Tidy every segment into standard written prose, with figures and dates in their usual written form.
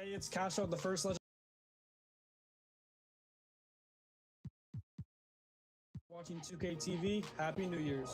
Hey, it's Castro, the first legend. Watching 2K TV. Happy New Year's.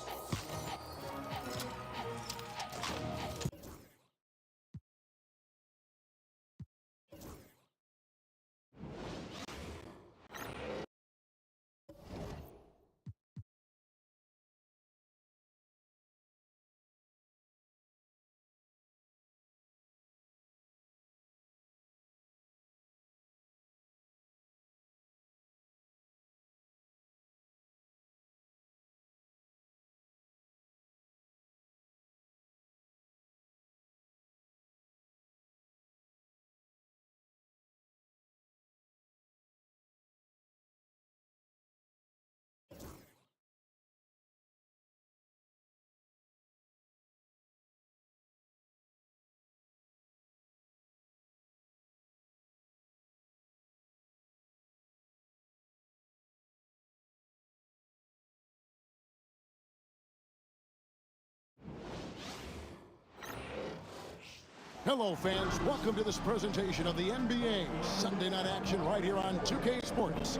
Hello, fans. Welcome to this presentation of the NBA Sunday Night Action right here on 2K Sports.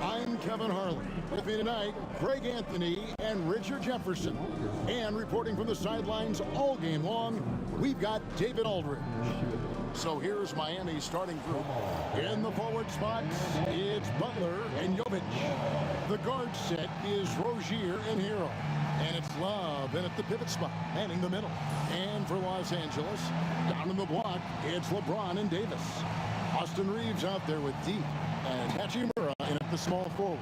I'm Kevin Harlan. With me tonight, Greg Anthony and Richard Jefferson. And reporting from the sidelines all game long, we've got David Aldridge. So here's Miami's starting group. In the forward spots, it's Butler and Jovic. The guard set is Rozier and Hero. And it's Love in at the pivot spot, manning the middle. And for Los Angeles, down in the block, it's LeBron and Davis. Austin Reeves out there with D. And Hachimura in at the small forward.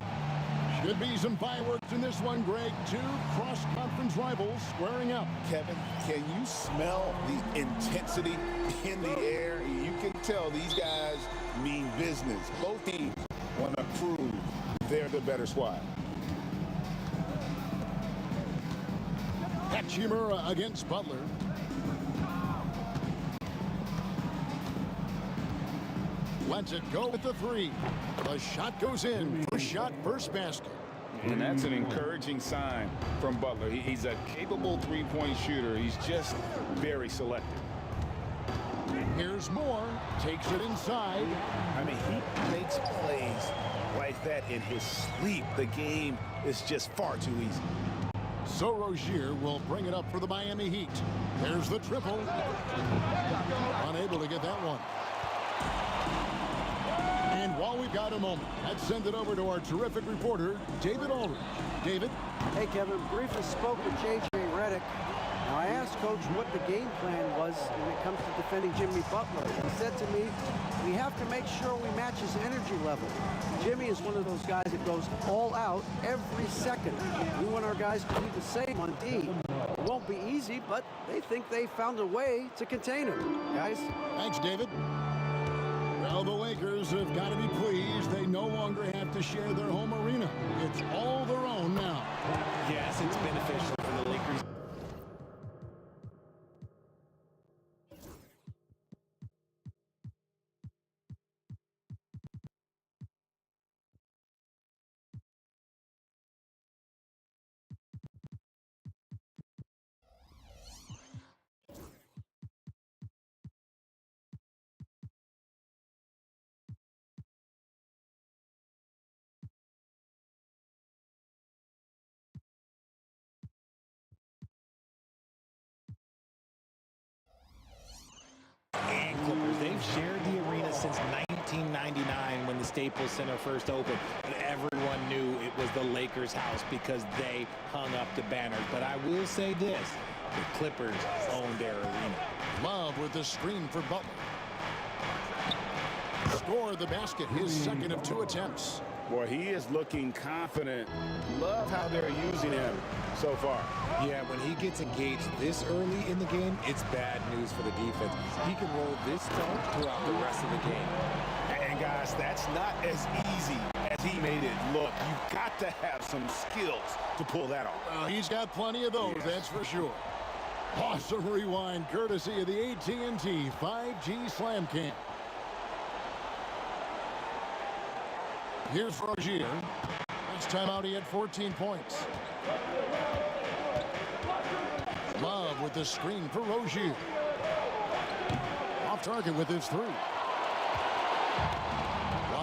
Should be some fireworks in this one, Greg. Two cross-conference rivals squaring up. Kevin, can you smell the intensity in the air? You can tell these guys mean business. Both teams want to prove they're the better squad. Hachimura against Butler. Lets it go with the three. The shot goes in. First shot, first basket. And that's an encouraging sign from Butler. He's a capable three-point shooter. He's just very selective. Here's Moore. Takes it inside. I mean, he makes plays like that in his sleep. The game is just far too easy. So Rozier will bring it up for the Miami Heat. There's the triple. Unable to get that one. And while we've got a moment, let's send it over to our terrific reporter, David Aldridge. David? Hey, Kevin. Briefly spoke with J.J. Redick. Now, I asked Coach what the game plan was when it comes to defending Jimmy Butler. He said to me, we have to make sure we match his energy level. Jimmy is one of those guys that goes all out every second. We want our guys to do the same on D. It won't be easy, but they think they found a way to contain him. Guys? Thanks, David. Well, the Lakers have got to be pleased. They no longer have to share their home arena. It's all their own now. Yes, it's beneficial for the Lakers. And Clippers, they've shared the arena since 1999 when the Staples Center first opened. And everyone knew it was the Lakers' house because they hung up the banners. But I will say this, the Clippers own their arena. Love with the screen for Butler. Score the basket, his second of 2 attempts. Boy, he is looking confident. Love how they're using him so far. Yeah, when he gets engaged this early in the game, it's bad news for the defense. He can roll this tone throughout the rest of the game. And guys, that's not as easy as he made it look. You've got to have some skills to pull that off. He's got plenty of those, that's for sure. Awesome rewind, courtesy of the AT&T 5G Slam Cam. Here's Rozier. Last time out, he had 14 points. Love with the screen for Rozier. Off target with his three.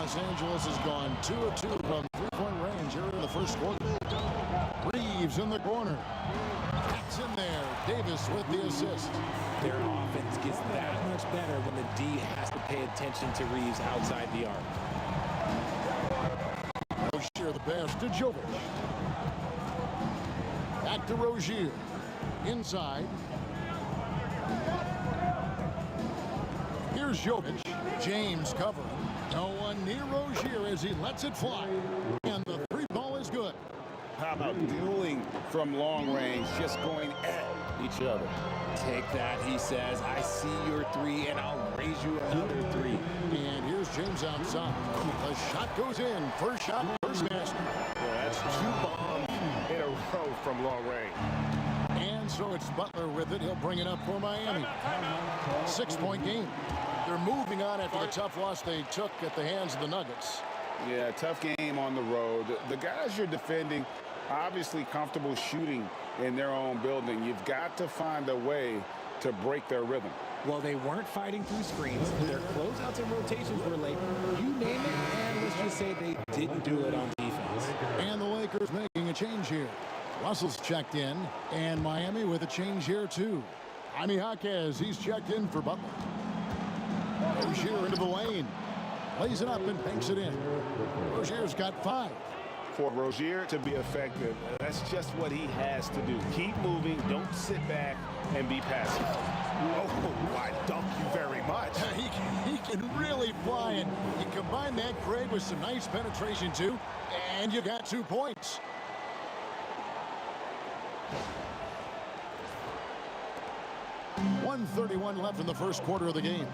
Los Angeles has gone 2 of 2 from three-point range here in the first quarter. Reeves in the corner. That's in there. Davis with the assist. Their offense gets that much better when the D has to pay attention to Reeves outside the arc. Rozier the pass to Jovic. Back to Rozier. Inside. Here's Jovic. James covering. No one near Rozier as he lets it fly. And the three ball is good. How about dueling from long range, just going at each other? Take that, he says. I see your three, and I'll raise you another three. And here's James outside. The shot goes in. First shot, first basket. Well, that's 2 bombs in a row from long range. And so it's Butler with it. He'll bring it up for Miami. 6-point game. They're moving on after the tough loss they took at the hands of the Nuggets. Yeah, tough game on the road. The guys you're defending, obviously comfortable shooting in their own building. You've got to find a way to break their rhythm. Well, they weren't fighting through screens. Their closeouts and rotations were late. You name it, and let's just say they didn't do it on defense. And the Lakers making a change here. Russell's checked in, and Miami with a change here too. Jaime Jaquez, he's checked in for Butler. Rozier into the lane. Lays it up and banks it in. Rozier's got 5. For Rozier to be effective, that's just what he has to do. Keep moving, don't sit back and be passive. Oh, I thank you very much. He can really fly, and you combine that, Craig, with some nice penetration too, and you got 2 points. .131 left in the first quarter of the game.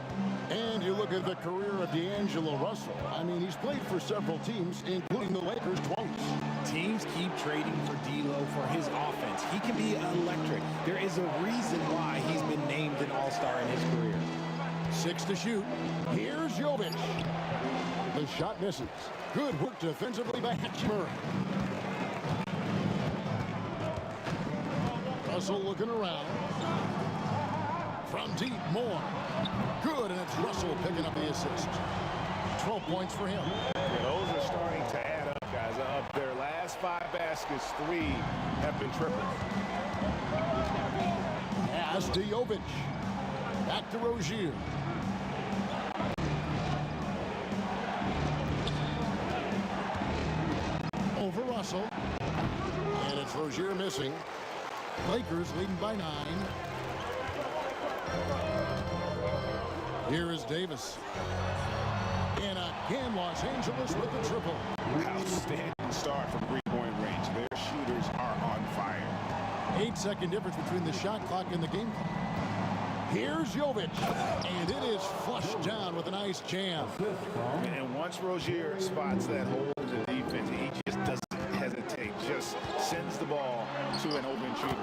And you look at the career of D'Angelo Russell. I mean, he's played for several teams, including the Lakers twice. Teams keep trading for D'Lo for his offense. He can be electric. There is a reason why he's been named an all-star in his career. 6 to shoot. Here's Jovic. The shot misses. Good work defensively by Hachimura. Russell looking around. From deep, more. Good, and it's Russell picking up the assist. 12 points for him. Yeah, those are starting to add up, guys. Of their last 5 baskets, 3 have been tripled. Pass to Jovic. Back to Rozier. Over Russell. And it's Rozier missing. Lakers leading by 9. Here is Davis. And again, Los Angeles with the triple. Outstanding start from three-point range. Their shooters are on fire. 8-second difference between the shot clock and the game clock. Here's Jovic. And it is flushed down with a nice jam. And once Rozier spots that hole in the defense, he just doesn't hesitate. Just sends the ball to an open shooter.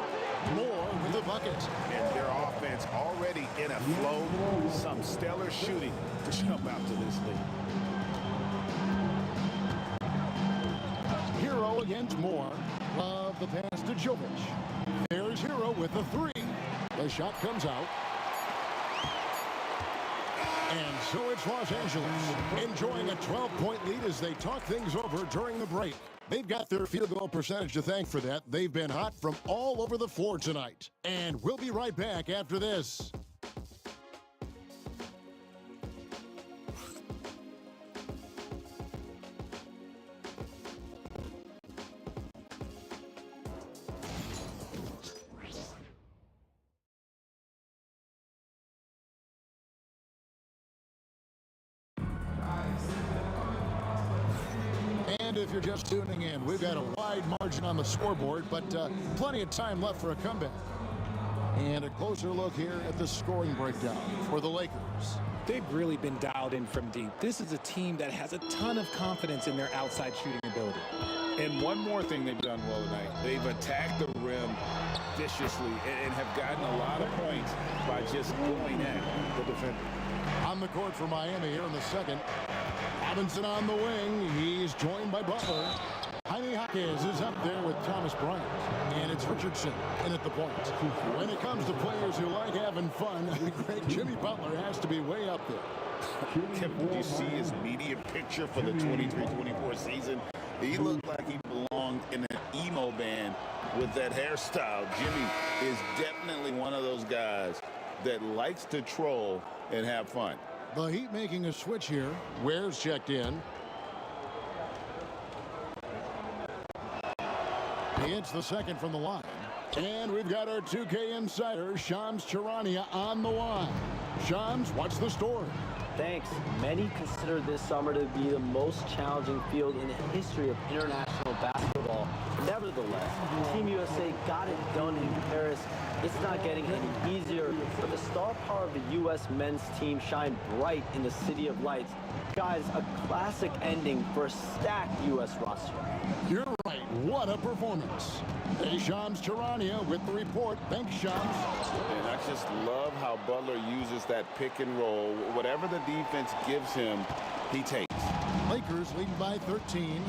Moore with the bucket. And their offense already in a flow. Some stellar shooting to jump out to this lead. Hero against Moore. Love the pass to Jovic. There's Hero with the 3. The shot comes out. And so it's Los Angeles enjoying a 12-point lead as they talk things over during the break. They've got their field goal percentage to thank for that. They've been hot from all over the floor tonight. And we'll be right back after this. And if you're just tuning in, we've got a wide margin on the scoreboard, but plenty of time left for a comeback. And a closer look here at the scoring breakdown for the Lakers. They've really been dialed in from deep. This is a team that has a ton of confidence in their outside shooting ability. And one more thing they've done well tonight. They've attacked the rim viciously and have gotten a lot of points by just going at the defender. On the court for Miami here in the second. Robinson on the wing. He's joined by Butler. Jaime Jaquez is up there with Thomas Bryant. And it's Richardson in at the point. When it comes to players who like having fun, Jimmy Butler has to be way up there. Did you see his media picture for the 23-24 season? He looked like he belonged in an emo band with that hairstyle. Jimmy is definitely one of those guys that likes to troll and have fun. The Heat making a switch here. Ware's checked in. He hits the second from the line. And we've got our 2K insider, Shams Charania, on the line. Shams, what's the story? Thanks. Many consider this summer to be the most challenging field in the history of international basketball. Nevertheless, Team USA got it done in Paris. It's not getting any easier, but the star power of the U.S. men's team shined bright in the City of Lights. Guys, a classic ending for a stacked U.S. roster. You're right. What a performance. Hey, Shams Charania with the report. Thanks, Shams. And I just love how Butler uses that pick and roll. Whatever the defense gives him, he takes. Lakers leading by 13.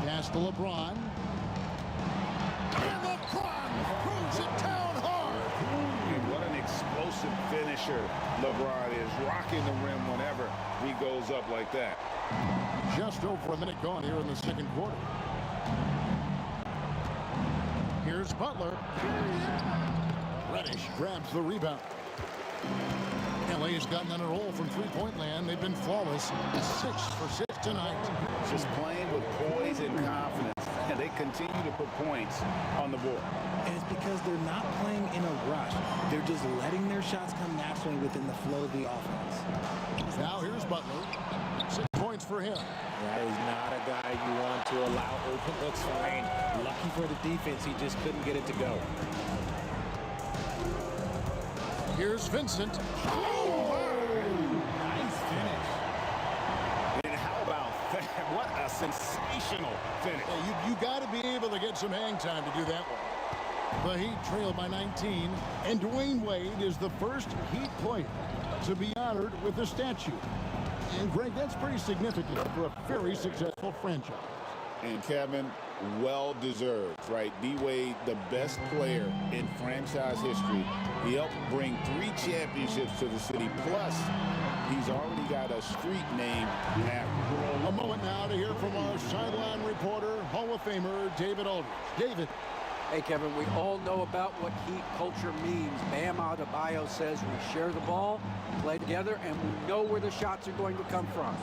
Pass to LeBron. And LeBron proves it down hard. And what an explosive finisher LeBron is, rocking the rim whenever he goes up like that. Just over a minute gone here in the second quarter. Here's Butler. Reddish grabs the rebound. LA has gotten on a roll from three-point land. They've been flawless. 6 for 6 tonight. Just playing with poise and confidence, and they continue to put points on the board. And it's because they're not playing in a rush. They're just letting their shots come naturally within the flow of the offense. Now here's Butler. 6 points for him. That is not a guy you want to allow open looks for range. Lucky for the defense, he just couldn't get it to go. Here's Vincent. Nice finish. And how about that? What a sensational finish. Hey, you got to be able to get some hang time to do that one. The Heat trail by 19, and Dwayne Wade is the first Heat player to be honored with a statue. And Greg, that's pretty significant for a very successful franchise. And Kevin, well deserved, right? D-Wade, the best player in franchise history. He helped bring 3 championships to the city. Plus, he's already got a street name after him. A moment now to hear from our sideline reporter, Hall of Famer David Aldridge. David. Hey, Kevin, we all know about what Heat culture means. Bam Adebayo says we share the ball, play together, and we know where the shots are going to come from.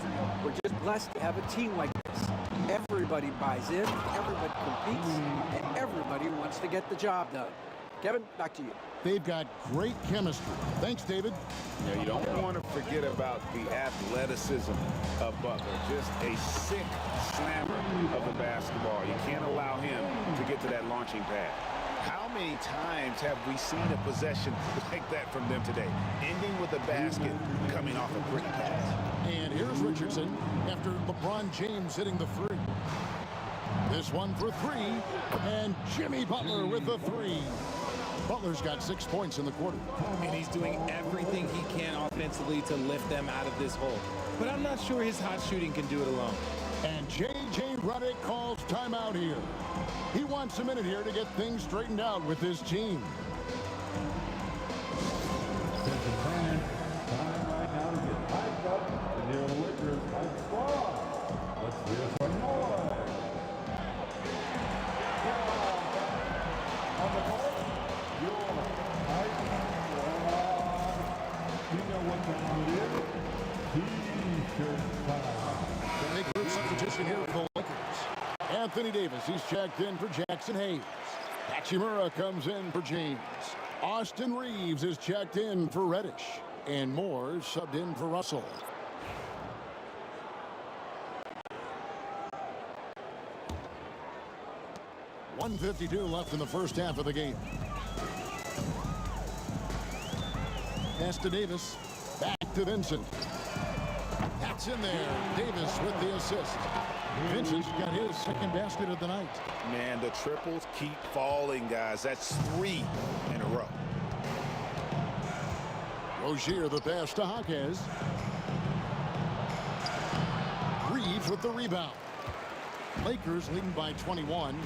We're just blessed to have a team like this. Everybody buys in, everybody competes, and everybody wants to get the job done. Kevin, back to you. They've got great chemistry. Thanks, David. Yeah, you don't want to forget about the athleticism of Butler. Just a sick slammer of the basketball. You can't allow him to get to that launching pad. How many times have we seen a possession like that from them today? Ending with a basket, coming off a pretty pass. And here's Richardson after LeBron James hitting the 3. This one for 3, and Jimmy Butler with the 3. Butler's got 6 points in the quarter. And he's doing everything he can offensively to lift them out of this hole. But I'm not sure his hot shooting can do it alone. And J.J. Redick calls timeout here. He wants a minute here to get things straightened out with his team. Time right now to get hyped up and near the Lakers hype squad. Let's hear some noise. On the court, your hype squad. You know what time it is? T-shirt time. They make group substitution here for the Lakers. Anthony Davis, he's checked in for Jackson Hayes. Hachimura comes in for James. Austin Reeves is checked in for Reddish. And Moore subbed in for Russell. .152 left in the first half of the game. Pass to Davis. Back to Vincent. That's in there. Davis with the assist. Vincent's got his second basket of the night. Man, the triples keep falling, guys. That's 3 in a row. Rozier the pass to Jaquez. Reeves with the rebound. Lakers leading by 21.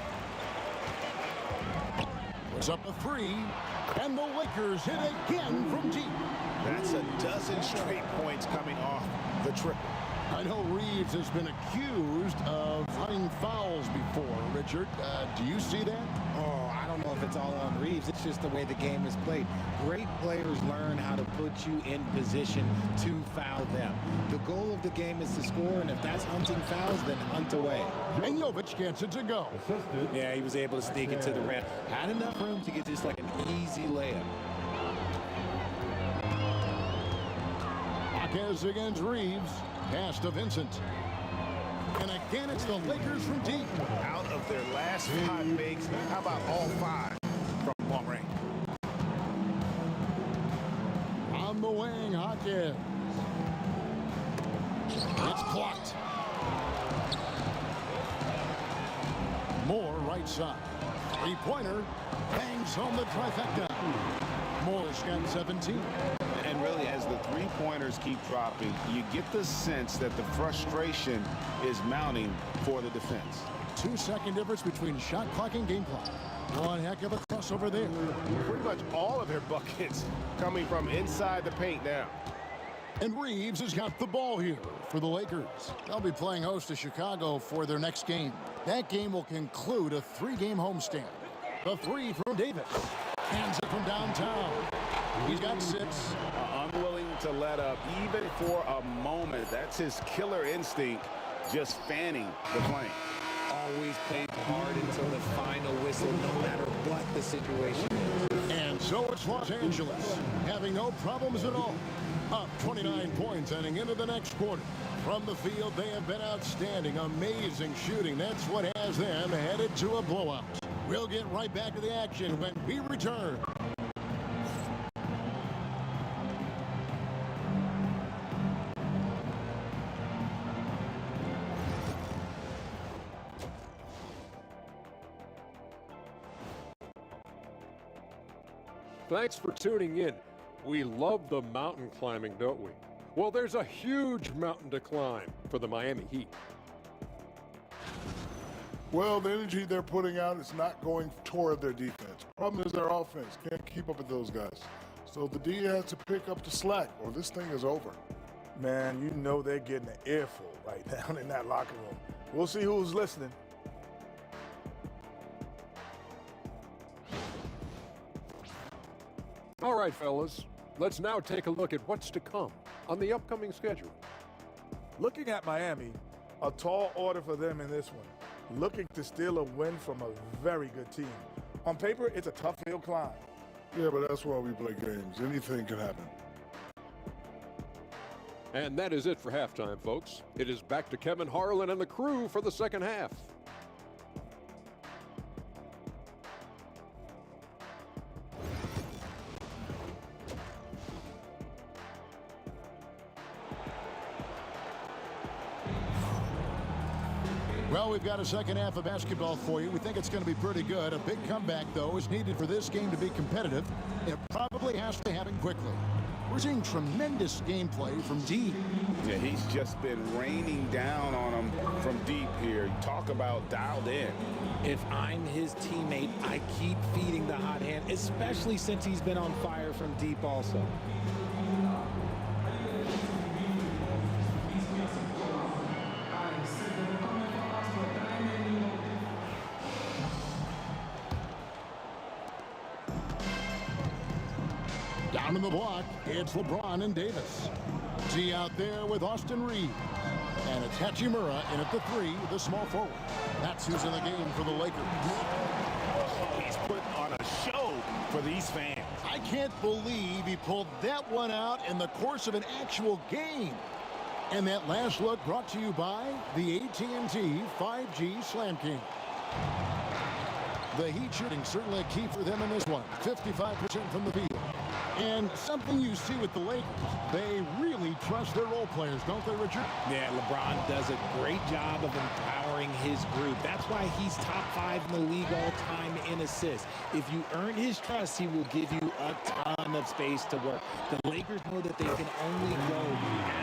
Was up a 3. And the Lakers hit again from deep. That's a dozen straight points coming off the triple. I know Reeves has been accused of running fouls before, Richard. Do you see that? Oh, I don't know if it's all on Reeves. It's just the way the game is played. Great players learn how to put you in position to foul them. The goal of the game is to score, and if that's hunting fouls, then hunt away. And Jovic gets it to go. Yeah, he was able to sneak it to the rim. Had enough room to get just like an easy layup. Marquez against Reeves. Pass to Vincent. And again, it's the Lakers from deep. Out of their last 5 makes, how about all 5 from long range? On the wing, Hawkins. It's blocked. Moore right side. Three-pointer. Bangs home the trifecta. Moore's got 17. And really, as the three-pointers keep dropping, you get the sense that the frustration is mounting for the defense. 2-second difference between shot clock and game clock. One heck of a crossover there. Pretty much all of their buckets coming from inside the paint now. And Reeves has got the ball here for the Lakers. They'll be playing host to Chicago for their next game. That game will conclude a 3-game homestand. The 3 from Davis. Hands it from downtown. He's got 6. Unwilling to let up even for a moment. That's his killer instinct, just fanning the flame. Always plays hard until the final whistle, no matter what the situation is. And so it's Los Angeles, having no problems at all. Up 29 points heading into the next quarter. From the field, they have been outstanding. Amazing shooting. That's what has them headed to a blowout. We'll get right back to the action when we return. Thanks for tuning in. We love the mountain climbing, don't we? Well, there's a huge mountain to climb for the Miami Heat. Well, the energy they're putting out is not going toward their defense. Problem is their offense can't keep up with those guys. So the D has to pick up the slack or this thing is over. Man, you know they're getting an earful right now in that locker room. We'll see who's listening. All right, fellas, let's now take a look at what's to come on the upcoming schedule. Looking at Miami, a tall order for them in this one. Looking to steal a win from a very good team. On paper, it's a tough hill climb. Yeah, but that's why we play games. Anything can happen. And that is it for halftime, folks. It is back to Kevin Harlan and the crew for the second half. Well, we've got a second half of basketball for you. We think it's going to be pretty good. A big comeback, though, is needed for this game to be competitive. It probably has to happen quickly. We're seeing tremendous gameplay from D. Yeah, he's just been raining down on him from deep here. Talk about dialed in. If I'm his teammate, I keep feeding the hot hand, especially since he's been on fire from deep also. Down in the block, it's LeBron and Davis. Z out there with Austin Reeves. And it's Hachimura in at the 3, the small forward. That's who's in the game for the Lakers. He's putting on a show for these fans. I can't believe he pulled that one out in the course of an actual game. And that last look brought to you by the AT&T 5G Slam King. The Heat shooting certainly a key for them in this one. 55% from the field. And something you see with the Lakers, they really trust their role players, don't they, Richard? Yeah, LeBron does a great job of empowering his group. That's why he's top 5 in the league all time in assists. If you earn his trust, he will give you a ton of space to work. The Lakers know that they can only go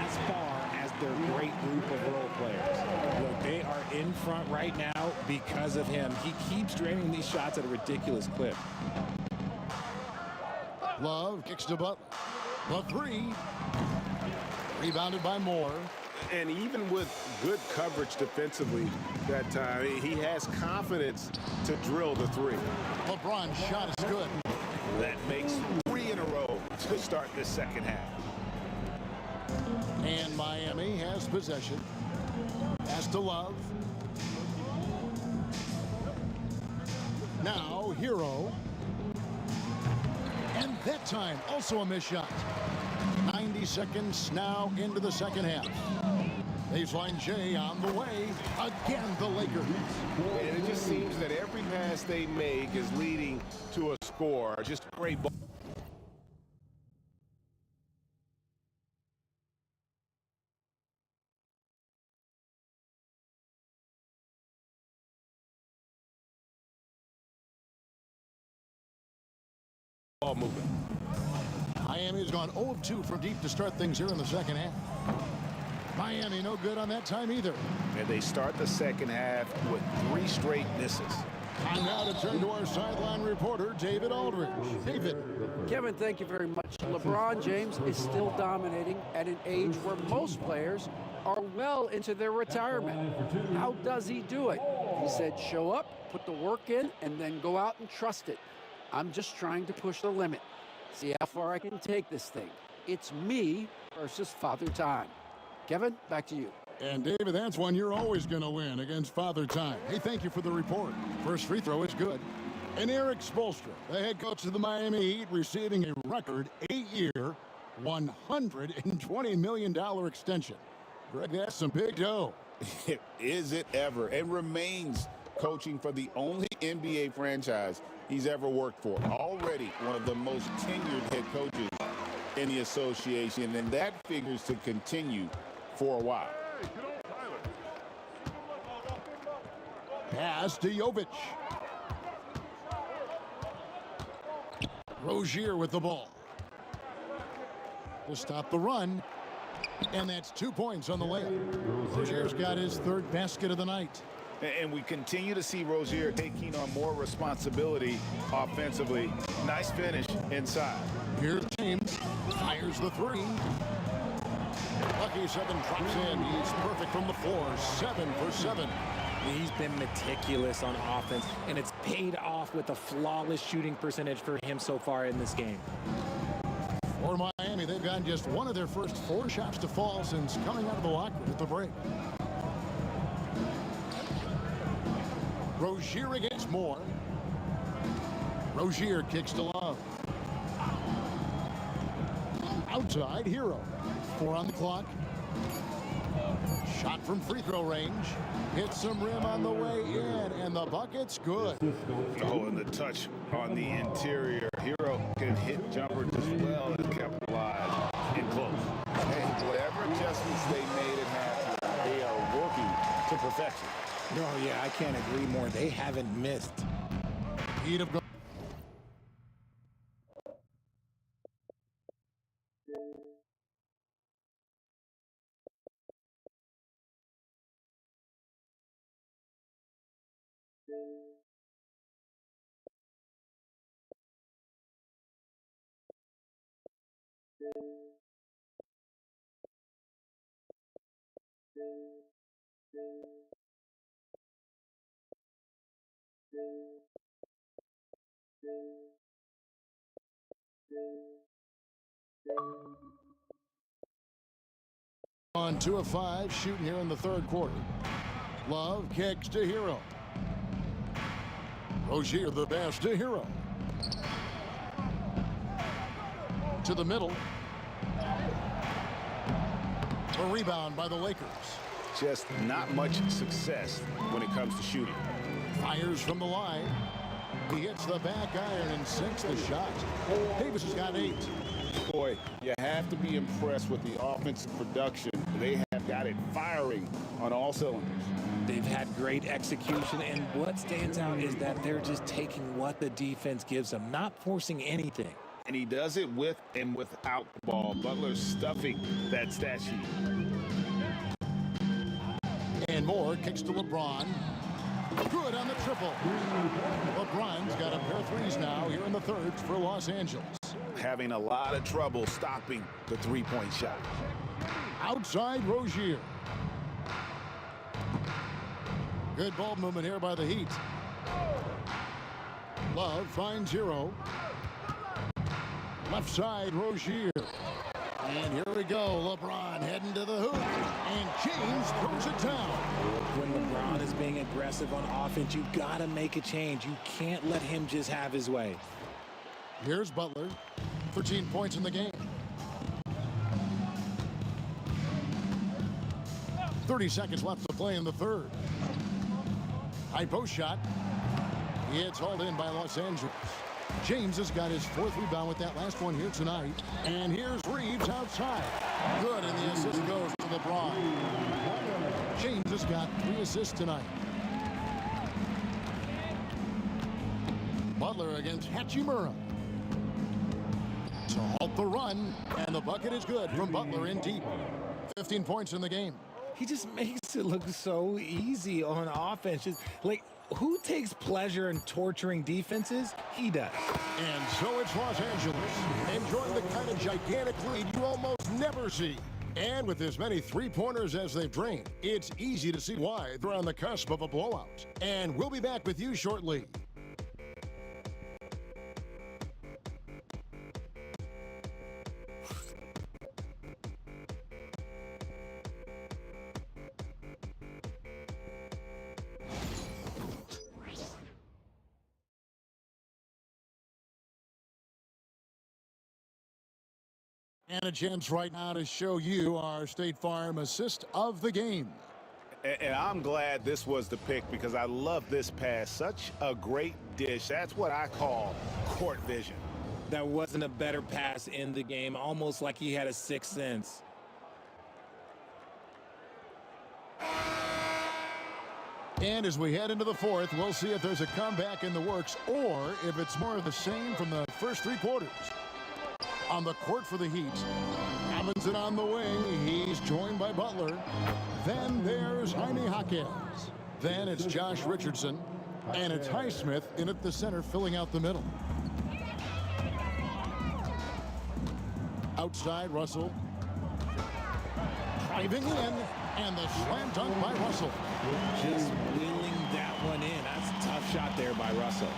as far as their great group of role players. Look, they are in front right now because of him. He keeps draining these shots at a ridiculous clip. Love kicks to Butler. The three. Rebounded by Moore. And even with good coverage defensively that time, he has confidence to drill the three. LeBron's shot is good. That makes 3 in a row to start this second half. And Miami has possession. Pass to Love. Now Hero. And that time also a missed shot. 90 seconds now into the second half. Baseline J on the way. Again, the Lakers. And it just seems that every pass they make is leading to a score. Just great ball. Ball movement. Miami's gone 0 of 2 from deep to start things here in the second half. Miami no good on that time either. And they start the second half with 3 straight misses. And now to turn to our sideline reporter, David Aldridge. David. Kevin, thank you very much. LeBron James is still dominating at an age where most players are well into their retirement. How does he do it? He said, show up, put the work in, and then go out and trust it. I'm just trying to push the limit. See how far I can take this thing. It's me versus Father Time. Kevin, back to you. And David, that's one you're always going to win against Father Time. Hey, thank you for the report. First free throw is good. And Eric Spoelstra, the head coach of the Miami Heat, receiving a record 8-year, $120 million extension. Greg, that's some big dough. Is it ever? And remains coaching for the only NBA franchise he's ever worked for. Already one of the most tenured head coaches in the association, and that figures to continue for a while. Pass to Jovic. Rozier with the ball. To stop the run. And that's 2 points on the layup. Rozier's got his 3rd basket of the night. And we continue to see Rozier taking on more responsibility offensively. Nice finish inside. Here's James. Fires the 3. Lucky 7 drops in. He's perfect from the floor. 7 for 7. He's been meticulous on offense, and it's paid off with a flawless shooting percentage for him so far in this game. For Miami, they've gotten just one of their first 4 shots to fall since coming out of the locker room at the break. Rozier against Moore. Rozier kicks to Love. Outside, Hero. 4 on the clock. Shot from free throw range. Hits some rim on the way in, and the bucket's good. Oh, and the touch on the interior. Hero can hit jumpers as well as kept alive and close. And whatever adjustments they made at halftime, they are working to perfection. Oh, yeah, I can't agree more. They haven't missed. Heat of on 2 of 5 shooting here in the 3rd quarter. Love kicks to Hero. Rozier the pass to Hero. To the middle. A rebound by the Lakers. Just not much success when it comes to shooting. Fires from the line. He hits the back iron and sinks the shot. Davis has got 8. Boy, you have to be impressed with the offensive production. They have got it firing on all cylinders. They've had great execution, and what stands out is that they're just taking what the defense gives them, not forcing anything. And he does it with and without the ball. Butler's stuffing that stat sheet. And Moore kicks to LeBron. Good on the triple. LeBron's got a pair of threes now here in the 3rd for Los Angeles. having a lot of trouble stopping the three-point shot. Outside Rozier. Good ball movement here by the Heat. Love finds Hero. Left side, Rozier. And here we go. LeBron heading to the hoop. And James throws it down. When LeBron is being aggressive on offense, you got to make a change. You can't let him just have his way. Here's Butler. 13 points in the game. 30 seconds left to play in the third. High post shot. It's hauled in by Los Angeles. James has got his fourth rebound with that last one here tonight. And here's Reeves outside. Good, and the assist goes to LeBron. James has got 3 assists tonight. Butler against Hachimura. To halt the run, and the bucket is good from Butler in deep. 15 points in the game. He just makes it look so easy on offense. Just like, who takes pleasure in torturing defenses? He does. And so it's Los Angeles, enjoying the kind of gigantic lead you almost never see. And with as many three-pointers as they've drained, it's easy to see why they're on the cusp of a blowout. And we'll be back with you shortly. And a chance right now to show you our State Farm assist of the game. And I'm glad this was the pick because I love this pass. Such a great dish. That's what I call court vision. That wasn't a better pass in the game, almost like he had a sixth sense. And as we head into the fourth, we'll see if there's a comeback in the works or if it's more of the same from the first 3 quarters. On the court for the Heat, Robinson on the wing. He's joined by Butler. Then there's Jaime Jaquez. Then it's Josh Richardson. And it's Highsmith in at the center, filling out the middle. Outside, Russell. Driving in. And the slam dunk by Russell. Just wheeling that one in. That's a tough shot there by Russell.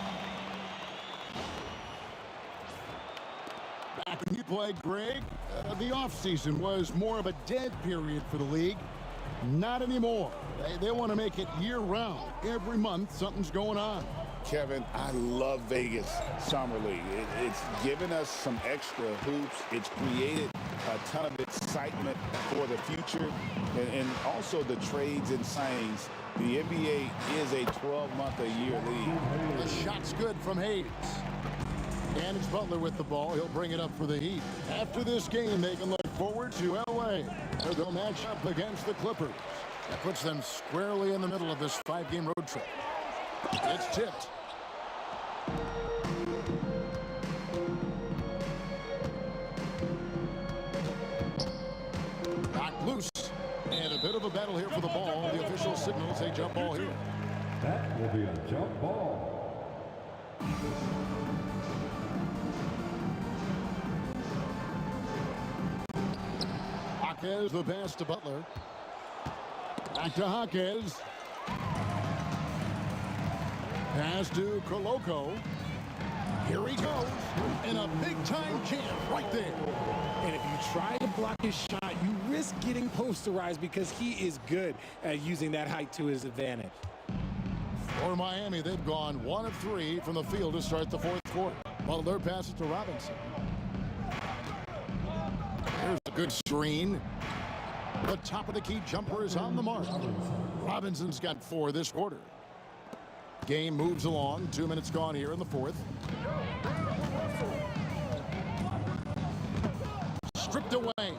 Back when you played, Greg, the offseason was more of a dead period for the league. Not anymore. They want to make it year-round. Every month, something's going on. Kevin, I love Vegas Summer League. It's given us some extra hoops. It's created a ton of excitement for the future. And also the trades and signings. The NBA is a 12-month-a-year league. The shot's good from Hayes. And it's Butler with the ball. He'll bring it up for the Heat. After this game, they can look forward to L.A., where they'll match up against the Clippers. That puts them squarely in the middle of this 5-game road trip. It's tipped. Knocked loose. And a bit of a battle here for the ball. The official signals a jump ball here. That will be a jump ball. Jaquez, the pass to Butler. Back to Jaquez. Pass to Koloko. Here he goes. And a big-time jam right there. And if you try to block his shot, you risk getting posterized because he is good at using that height to his advantage. For Miami, they've gone 1 of 3 from the field to start the fourth quarter. Butler passes to Robinson. There's a good screen. The top of the key jumper is on the mark. Robinson's got 4 this quarter. Game moves along. 2 minutes gone here in the fourth. Stripped away.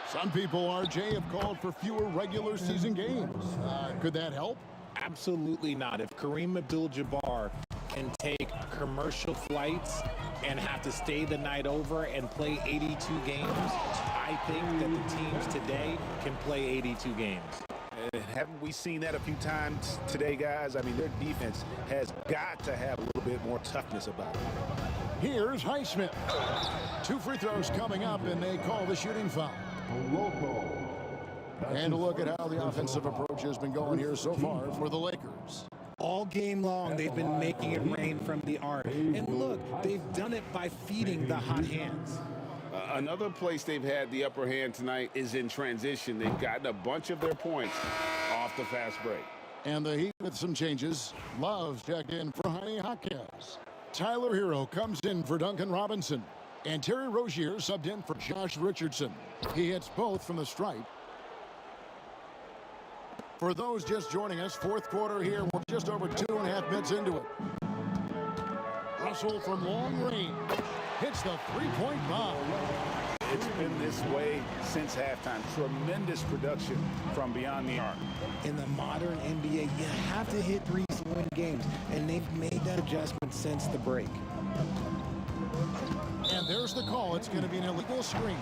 Some people, RJ, have called for fewer regular season games. Could that help? Absolutely not. If Kareem Abdul-Jabbar can take commercial flights and have to stay the night over and play 82 games, I think that the teams today can play 82 games. And haven't we seen that a few times today, guys? I mean, their defense has got to have a little bit more toughness about it. Here's Highsmith. 2 free throws coming up, and they call the shooting foul. And a look at how the offensive approach has been going here so far for the Lakers. All game long, they've been making it rain from the arc. And look, they've done it by feeding the hot hands. Another place they've had the upper hand tonight is in transition. They've gotten a bunch of their points off the fast break. And the Heat with some changes. Love checked in for Jaime Jaquez. Tyler Hero comes in for Duncan Robinson. And Terry Rozier subbed in for Josh Richardson. He hits both from the stripe. For those just joining us, fourth quarter here. We're just over 2.5 minutes into it. Russell from long range hits the three-point bomb. It's been this way since halftime. Tremendous production from beyond the arc. In the modern NBA, you have to hit threes to win games, and they've made that adjustment since the break. And there's the call. It's going to be an illegal screen.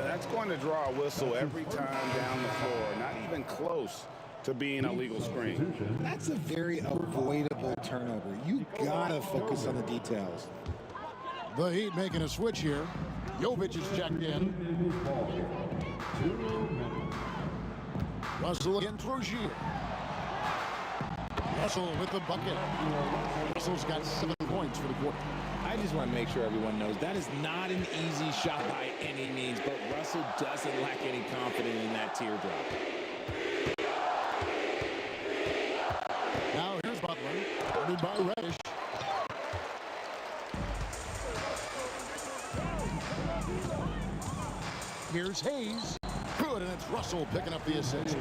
That's going to draw a whistle every time down the floor. Not even close to being a legal screen. That's a very avoidable turnover. You gotta focus on the details. The Heat making a switch here. Jovic is checked in. Russell against Rozier. Russell with the bucket. Russell's got 7 points for the quarter. I just want to make sure everyone knows that is not an easy shot by any means, but Russell doesn't lack any confidence in that teardrop. Now here's Butler, guarded by Reddish. Here's Hayes. Good, and it's Russell picking up the assist.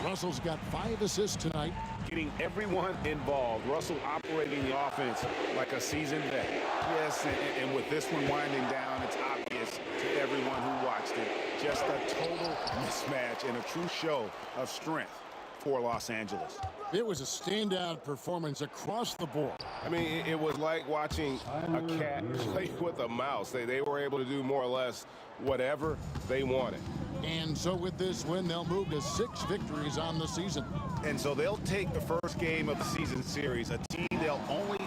Russell's got 5 assists tonight. Getting everyone involved. Russell operating the offense like a seasoned vet. Yes, and with this one winding down, it's obvious to everyone who watched it. Just a total mismatch and a true show of strength for Los Angeles. It was a standout performance across the board. I mean, it was like watching a cat play with a mouse. They were able to do more or less whatever they wanted. And so with this win, they'll move to 6 victories on the season. And so they'll take the first game of the season series, a team they'll only...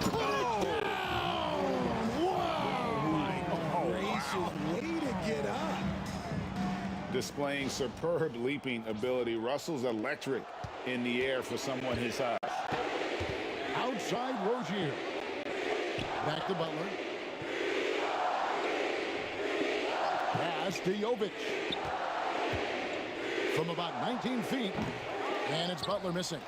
Way to get up. Displaying superb leaping ability. Russell's electric in the air for someone his size. Outside Rozier. Back to Butler. Pass to Jovic. From about 19 feet. And it's Butler missing.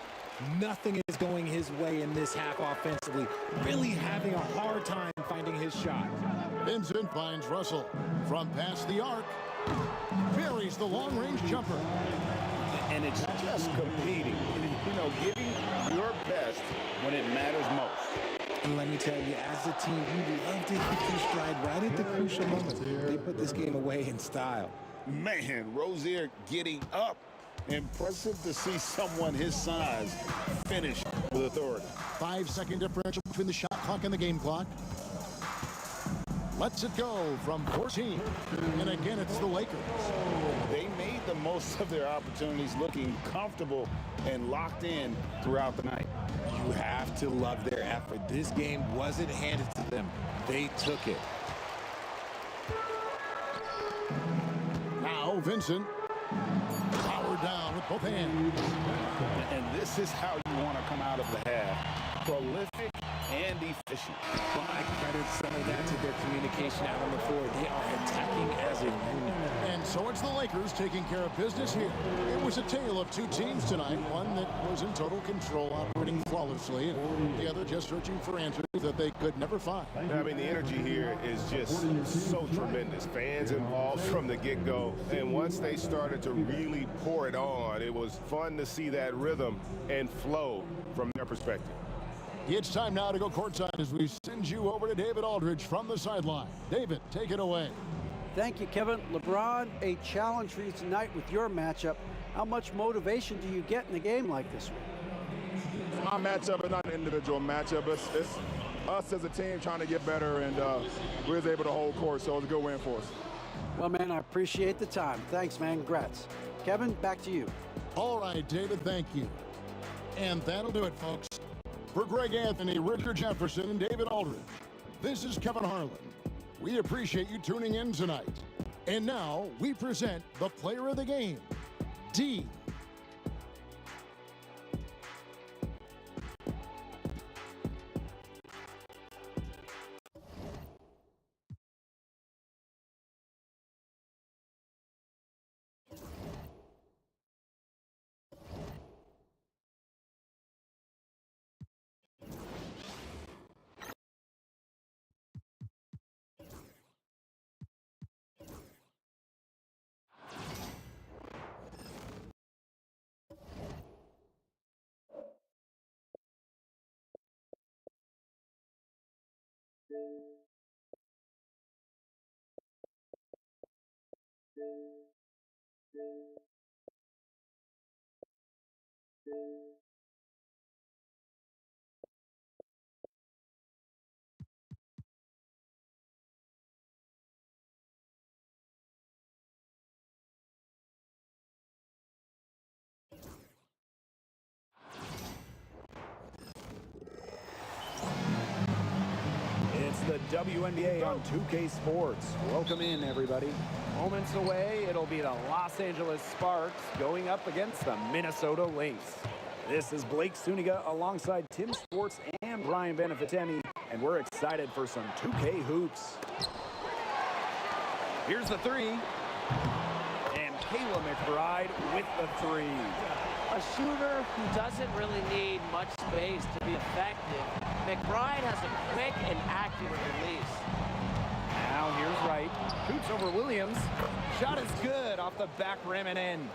Nothing is going his way in this half offensively. Really having a hard time finding his shot. Vincent finds Russell from past the arc. Buries the long-range jumper. And it's just competing. You know, giving your best when it matters most. And let me tell you, as a team, you love to hit your stride right at the crucial moment. They put this game away in style. Man, Rozier getting up. Impressive to see someone his size finish with authority. 5-second differential between the shot clock and the game clock. Lets it go from 14. And again, it's the Lakers. They made the most of their opportunities, looking comfortable and locked in throughout the night. You have to love their effort. This game wasn't handed to them. They took it. Now Vincent. Powered down with both hands. And this is how you want to come out of the half. Prolific and efficient. Well, I credit some of that to their communication out on the floor. They are attacking as a unit. And so it's the Lakers taking care of business here. It was a tale of 2 teams tonight. One that was in total control, operating flawlessly, and the other just searching for answers that they could never find. I mean, the energy here is just so tremendous. Fans involved from the get-go. And once they started to really pour it on, it was fun to see that rhythm and flow from their perspective. It's time now to go courtside as we send you over to David Aldridge from the sideline. David, take it away. Thank you, Kevin. LeBron, a challenge for you tonight with your matchup. How much motivation do you get in a game like this one? Our matchup is not an individual matchup. It's us as a team trying to get better, and we was able to hold court, so it was a good win for us. Well, man, I appreciate the time. Thanks, man. Congrats. Kevin, back to you. All right, David, thank you. And that'll do it, folks. For Greg Anthony, Richard Jefferson, and David Aldridge, this is Kevin Harlan. We appreciate you tuning in tonight. And now we present the player of the game, D. The WNBA on 2K Sports. Welcome in, everybody. Moments away, it'll be the Los Angeles Sparks going up against the Minnesota Lynx. This is Blake Suniga alongside Tim Sports and Brian Benefitemi, and we're excited for some 2K hoops. Here's the three, and Kayla McBride with the three. A shooter who doesn't really need much space to be effective. McBride has a quick and accurate release. Now here's Wright. Shoots over Williams. Shot is good off the back rim and in.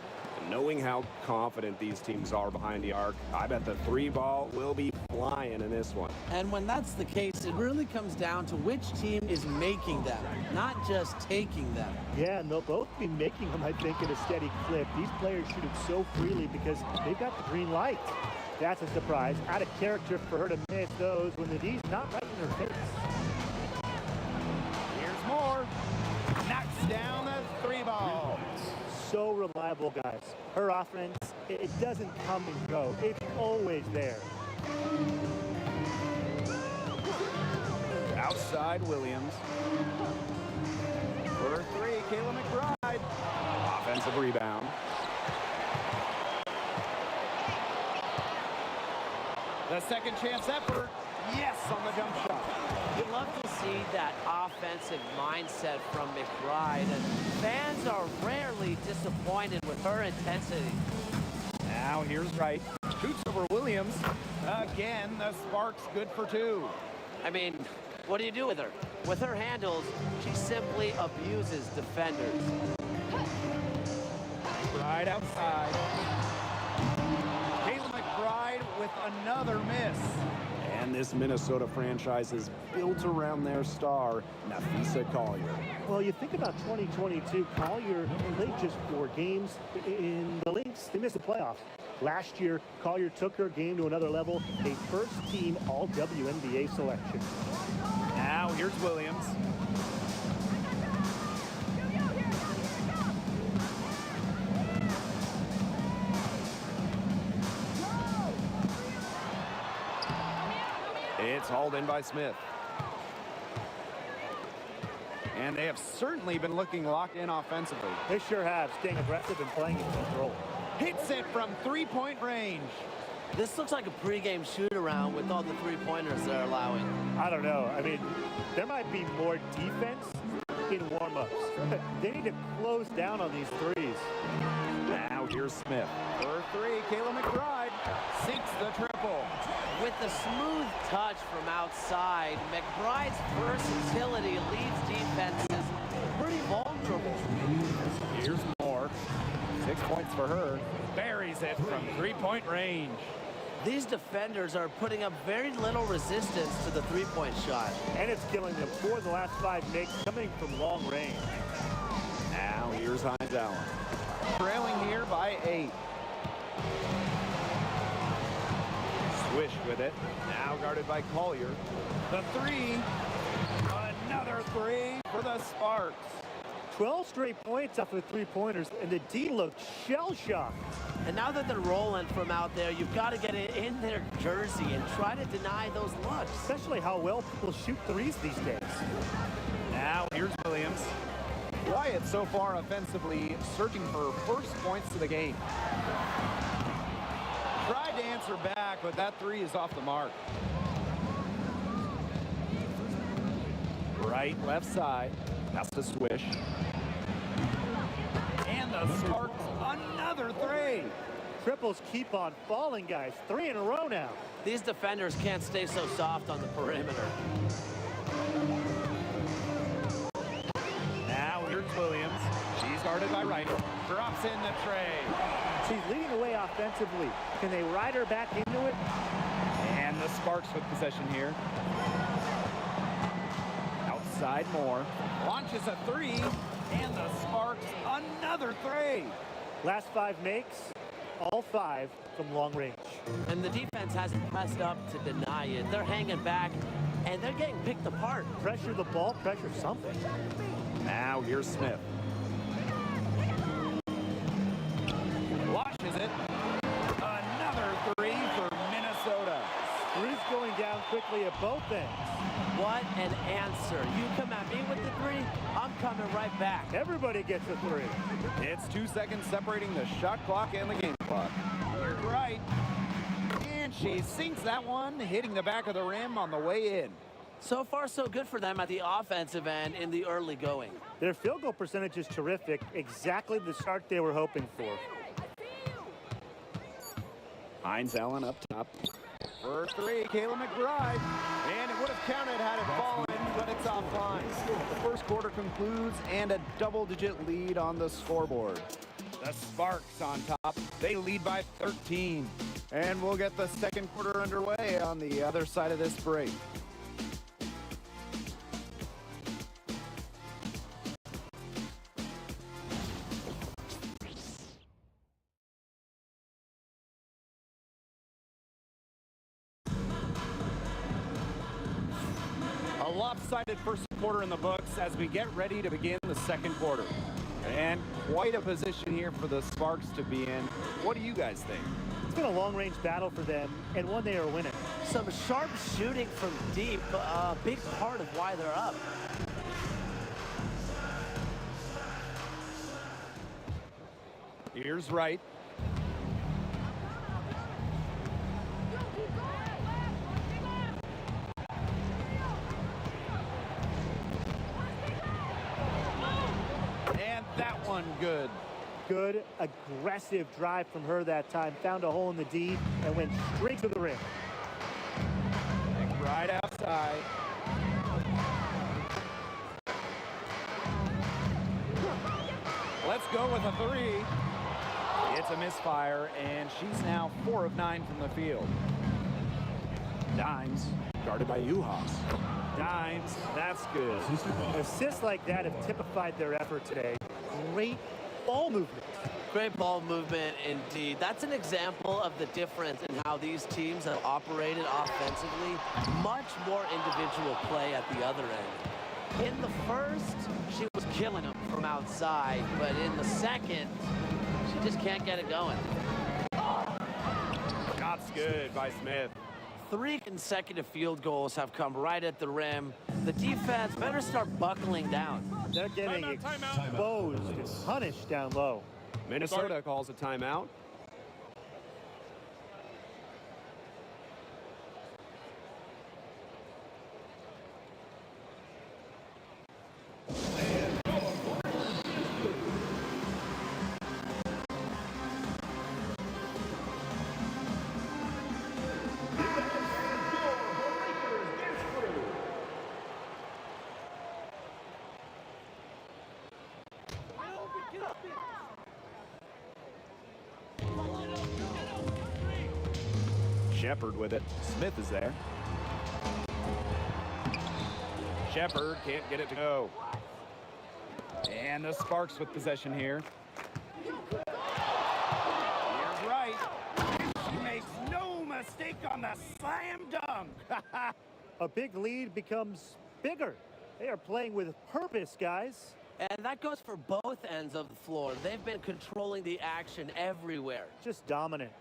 Knowing how confident these teams are behind the arc, I bet the three ball will be flying in this one. And when that's the case, it really comes down to which team is making them, not just taking them. Yeah, and they'll both be making them, I think, at a steady clip. These players shoot it so freely because they've got the green light. That's a surprise. Out of character for her to miss those when the D's not right in her face. Here's more. Knocks down the three ball. So reliable, guys. Her offense, it doesn't come and go. It's always there. Outside Williams. For three, Kayla McBride. Offensive rebound. The second chance effort. Yes, on the jump shot. You love to see that offensive mindset from McBride, and fans are rarely disappointed with her intensity. Now here's Wright. Shoots over Williams. Again, the Sparks good for two. I mean, what do you do with her? With her handles, she simply abuses defenders. Right outside. Kayla McBride with another miss. And this Minnesota franchise is built around their star, Napheesa Collier. Well, you think about 2022, Collier played just 4 games. In the Lynx, they missed the playoff. Last year, Collier took her game to another level, a first-team All-WNBA selection. Now here's Williams. It's hauled in by Smith. And they have certainly been looking locked in offensively. They sure have, staying aggressive and playing in control. Hits it from three-point range. This looks like a pregame shoot-around with all the three-pointers they're allowing. I don't know. I mean, there might be more defense in warm-ups. They need to close down on these threes. Now here's Smith. For three, Kayla McBride sinks the triple. With the smooth touch from outside, McBride's versatility leaves defenses pretty vulnerable. Here's more. 6 points for her. Buries it from three-point range. These defenders are putting up very little resistance to the three-point shot. And it's killing them. 4 of the last 5 makes coming from long range. Now here's Hines Allen. Trailing here by 8. Swish with it. Now guarded by Collier. The three. Another three for the Sparks. 12 straight points off of three-pointers, and the D looked shell-shocked. And now that they're rolling from out there, you've got to get it in their jersey and try to deny those looks. Especially how well people shoot threes these days. Now here's Williams. Wyatt so far offensively searching for first points to the game. Tried to answer back, but that three is off the mark. Right, left side. That's the swish. And the Sparks, another three. Triples keep on falling, guys. 3 in a row now. These defenders can't stay so soft on the perimeter. Now here's Williams. She's guarded by Wright. Drops in the tray. She's leading the way offensively. Can they ride her back into it? And the Sparks with possession here. Outside Moore. Launches a three. And the Sparks, another three. Last 5 makes, all 5 from long range. And the defense hasn't pressed up to deny it. They're hanging back, and they're getting picked apart. Pressure the ball, pressure something. Now here's Smith. Washes it. Another three for Minnesota. Three's going down quickly at both ends. What an answer. You come at me with the three, I'm coming right back. Everybody gets a three. It's 2 seconds separating the shot clock and the game clock. Here's Wright. And she sinks that one, hitting the back of the rim on the way in. So far, so good for them at the offensive end in the early going. Their field goal percentage is terrific. Exactly the start they were hoping for. Hines Allen up top. For three, Kayla McBride. And it would have counted had it fallen, but it's offline. The first quarter concludes and a double-digit lead on the scoreboard. The Sparks on top. They lead by 13. And we'll get the second quarter underway on the other side of this break. A lopsided first quarter in the books as we get ready to begin the second quarter. And quite a position here for the Sparks to be in. What do you guys think? It's been a long-range battle for them, and one they are winning. Some sharp shooting from deep, a big part of why they're up. Here's Wright. And that one good. Good, aggressive drive from her that time. Found a hole in the D and went straight to the rim. Right outside. Let's go with a three. It's a misfire, and she's now 4 of 9 from the field. Dimes, guarded by Uhas. Dimes, that's good. Assists like that have typified their effort today. Great ball movement. Great ball movement indeed. That's an example of the difference in how these teams have operated offensively. Much more individual play at the other end. In the first, she was killing them from outside, but in the second, she just can't get it going. Shots good by Smith. 3 consecutive field goals have come right at the rim. The defense better start buckling down. They're getting exposed and punished down low. Minnesota calls a timeout. Shepard with it. Smith is there. Shepard can't get it to go. And the Sparks with possession here. Here's Wright. She makes no mistake on the slam dunk. A big lead becomes bigger. They are playing with purpose, guys. And that goes for both ends of the floor. They've been controlling the action everywhere. Just dominant.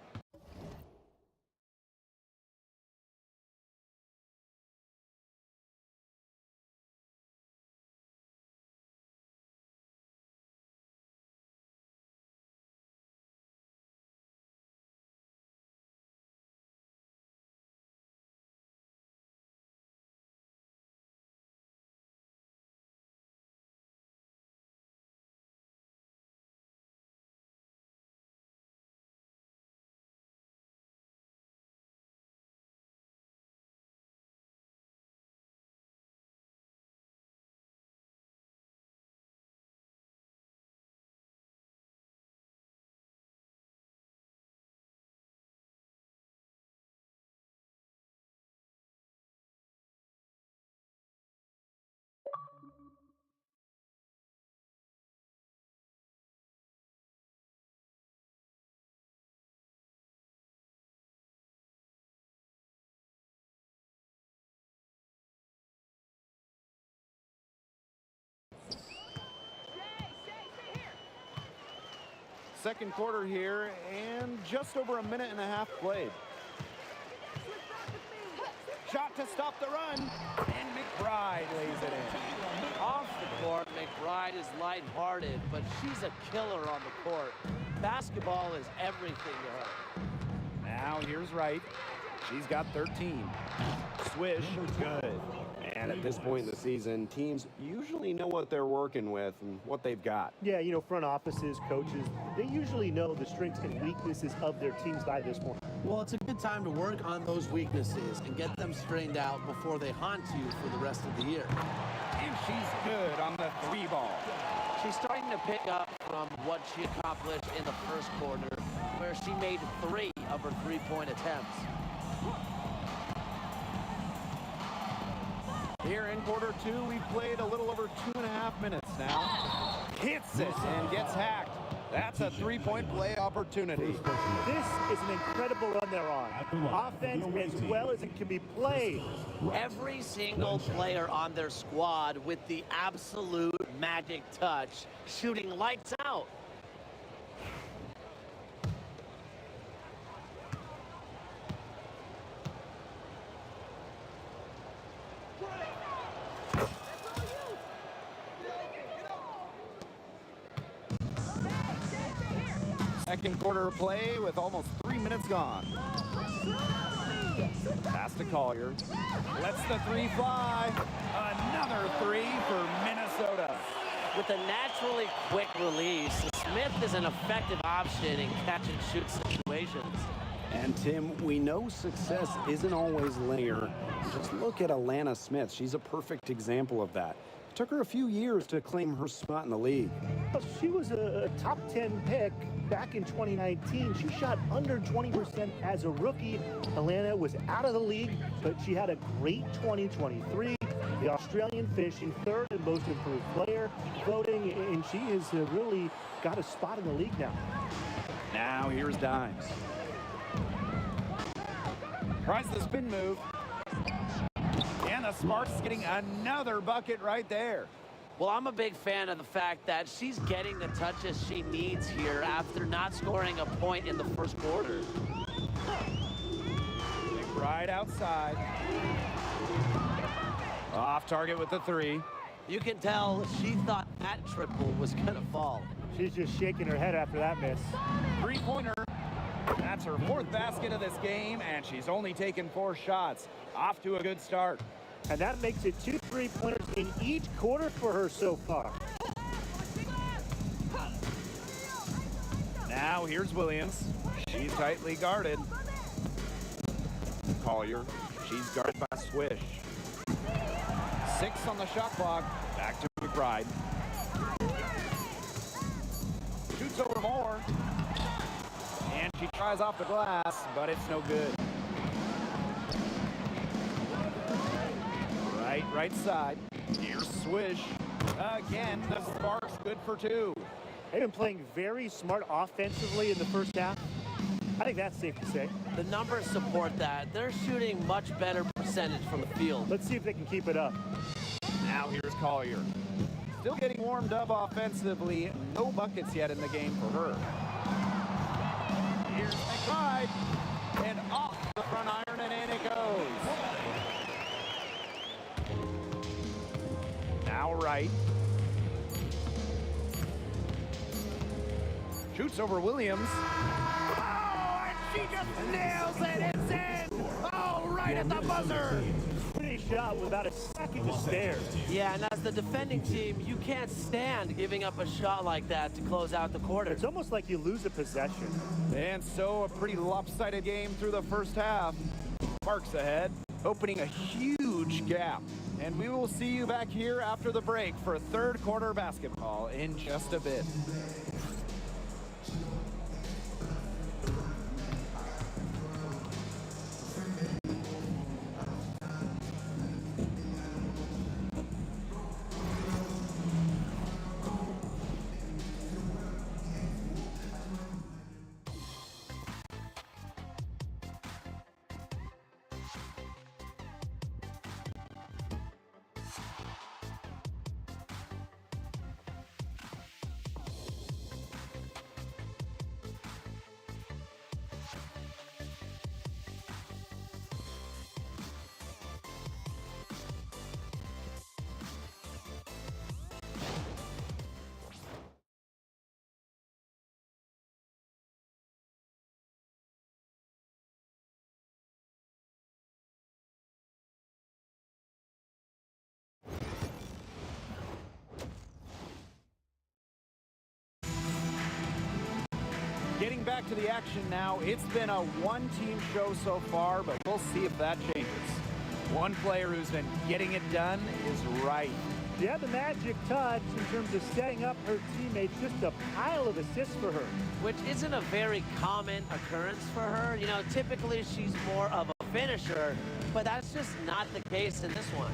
Second quarter here, and just over a minute and a half played. Shot to stop the run, and McBride lays it in. Off the court, McBride is lighthearted, but she's a killer on the court. Basketball is everything to her. Now here's Wright. She's got 13. Swish, good. And at this point in the season, teams usually know what they're working with and what they've got. Yeah, you know, front offices, coaches, they usually know the strengths and weaknesses of their teams by this point. Well, it's a good time to work on those weaknesses and get them straightened out before they haunt you for the rest of the year. And she's good on the 3-ball. She's starting to pick up from what she accomplished in the first quarter, where she made 3 of her 3-point attempts. Here in quarter 2, we've played a little over 2.5 minutes now. Hits it and gets hacked. That's a 3-point play opportunity. This is an incredible run they're on. Offense as well as it can be played. Every single player on their squad with the absolute magic touch, shooting lights out. Second quarter of play with almost 3 minutes gone. Pass to Collier. Lets the 3 fly. Another 3 for Minnesota. With a naturally quick release, Smith is an effective option in catch-and-shoot situations. And Tim, we know success isn't always linear. Just look at Alana Smith. She's a perfect example of that. It took her a few years to claim her spot in the league. She was a top 10 pick back in 2019. She shot under 20% as a rookie. Alana was out of the league, but she had a great 2023. The Australian finishing 3rd in most improved player voting, and she has really got a spot in the league now. Now here's Dimes. Tries the spin move. And the Sparks getting another bucket right there. Well, I'm a big fan of the fact that she's getting the touches she needs here after not scoring a point in the first quarter. Right outside. Off target with the 3. You can tell she thought that triple was going to fall. She's just shaking her head after that miss. 3-pointer. That's her 4th basket of this game, and she's only taken 4 shots. Off to a good start. And that makes it 2 3-pointers in each quarter for her so far. Now here's Williams. She's tightly guarded. Collier. She's guarded by Swish. 6 on the shot clock. Back to McBride. Shoots over more. And she tries off the glass, but it's no good. Right side. Here's Swish. Again, the Sparks good for 2. They've been playing very smart offensively in the first half. I think that's safe to say. The numbers support that. They're shooting much better percentage from the field. Let's see if they can keep it up. Now here's Collier. still getting warmed up offensively. No buckets yet in the game for her. Here's McBride, and off the front iron, and in it goes. Now right. Shoots over Williams. Oh, and she just nails it. It's in. Oh, right at the buzzer. Pretty shot with about a second to spare. Yeah, and as the defending team, you can't stand giving up a shot like that to close out the quarter. It's almost like you lose a possession. And so a pretty lopsided game through the first half. Sparks ahead, opening a huge gap. And we will see you back here after the break for third quarter basketball in just a bit. Getting back to the action now, it's been a one-team show so far, but we'll see if that changes. One player who's been getting it done is Wright. Yeah, the magic touch in terms of setting up her teammates, just a pile of assists for her. Which isn't a very common occurrence for her. You know, typically she's more of a finisher, but that's just not the case in this one.